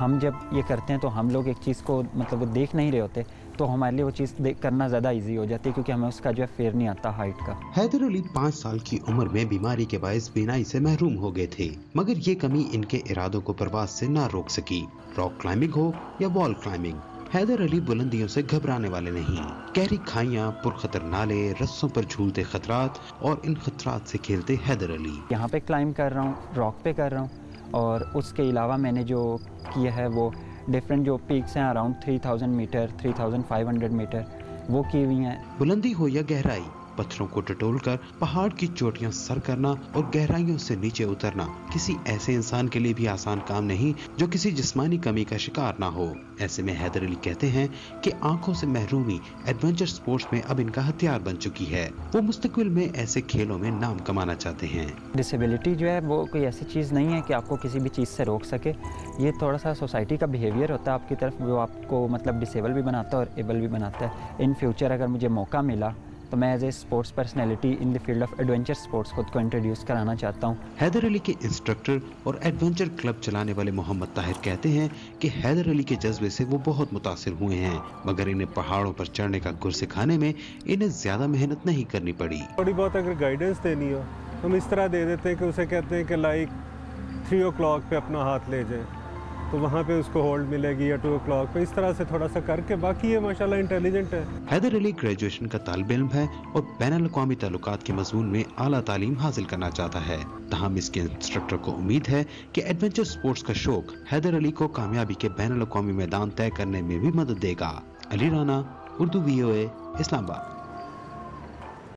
ہم جب یہ کرتے ہیں تو ہم لوگ ایک چیز کو مطلب وہ دیکھ نہیں رہے ہوتے تو ہمارے لیے وہ چیز کرنا زیادہ ایزی ہو جاتی ہے کیونکہ ہمیں اس کا جو ہے فیئر نہیں آتا ہائٹ کا۔ حیدر علی 5 سال کی عمر میں بیماری کے باعث بینائی سے محروم ہو گئے تھے، مگر یہ کمی ان کے ارادوں کو پرواز سے نہ روک سکی۔ راک کلائمبنگ ہو یا وال کلائمبنگ، حیدر علی بلندیوں سے گھبرانے والے نہیں۔ گہری کھائیاں، پرخطر نالے، رسوں پر جھولتے خطرات اور ان خطرات سے کھیلتے حیدر علی۔ یہاں پہ کلائمب کر رہا ہوں، راک پہ کر رہا ہوں، اور اس کے علاوہ میں نے جو کیا ہے وہ ڈفرینٹ جو پیکس ہیں اراؤنڈ 3000 میٹر 3500 میٹر وہ کی ہوئی ہیں۔ بلندی ہو یا گہرائی، پتھروں کو ٹٹول کر پہاڑ کی چوٹیاں سر کرنا اور گہرائیوں سے نیچے اترنا کسی ایسے انسان کے لیے بھی آسان کام نہیں جو کسی جسمانی کمی کا شکار نہ ہو۔ ایسے میں حیدر علی کہتے ہیں کہ آنکھوں سے محرومی ایڈونچر سپورٹس میں اب ان کا ہتھیار بن چکی ہے۔ وہ مستقبل میں ایسے کھیلوں میں نام کمانا چاہتے ہیں۔ ڈسیبلٹی جو ہے وہ کوئی ایسی چیز نہیں ہے کہ آپ کو کسی بھی چیز سے روک سکے، یہ تھوڑا سا سوسائٹی کا بیہیویئر ہوتا ہے آپ کی طرف جو آپ کو مطلب ڈسیبل بھی بناتا ہے اور ایبل بھی بناتا ہے۔ ان فیوچر اگر مجھے موقع ملا تو میں as a sports personality in the field of adventure sports خود کو انٹروڈیوس کرانا چاہتا ہوں۔ حیدر علی کے انسٹرکٹر اور ایڈونچر کلب چلانے والے محمد طاہر کہتے ہیں کہ حیدر علی کے جذبے سے وہ بہت متاثر ہوئے ہیں، مگر انہیں پہاڑوں پر چڑھنے کا گر سکھانے میں انہیں زیادہ محنت نہیں کرنی پڑی۔ تھوڑی بہت اگر گائیڈنس دینی ہو ہم اس طرح دے دیتے ہیں کہ اسے کہتے ہیں کہ لائک 3 o'clock پہ اپنا ہاتھ لے جائیں تو وہاں پہ اس کو ہولڈ ملے گی، یا 2 o'clock پہ، اس طرح سے تھوڑا سا کر کے، باقی یہ ماشاءاللہ انٹیلیجنٹ ہے۔ حیدر علی گریجویشن کا طالب علم ہے اور بین الاقوامی تعلقات کے مضمون میں اعلیٰ تعلیم حاصل کرنا چاہتا ہے، تاہم اس کے انسٹرکٹر کو امید ہے کہ ایڈونچر سپورٹس کا شوق حیدر علی کو کامیابی کے بین الاقوامی میدان طے کرنے میں بھی مدد دے گا۔ علی رانا، اردو VOA، اسلام آباد۔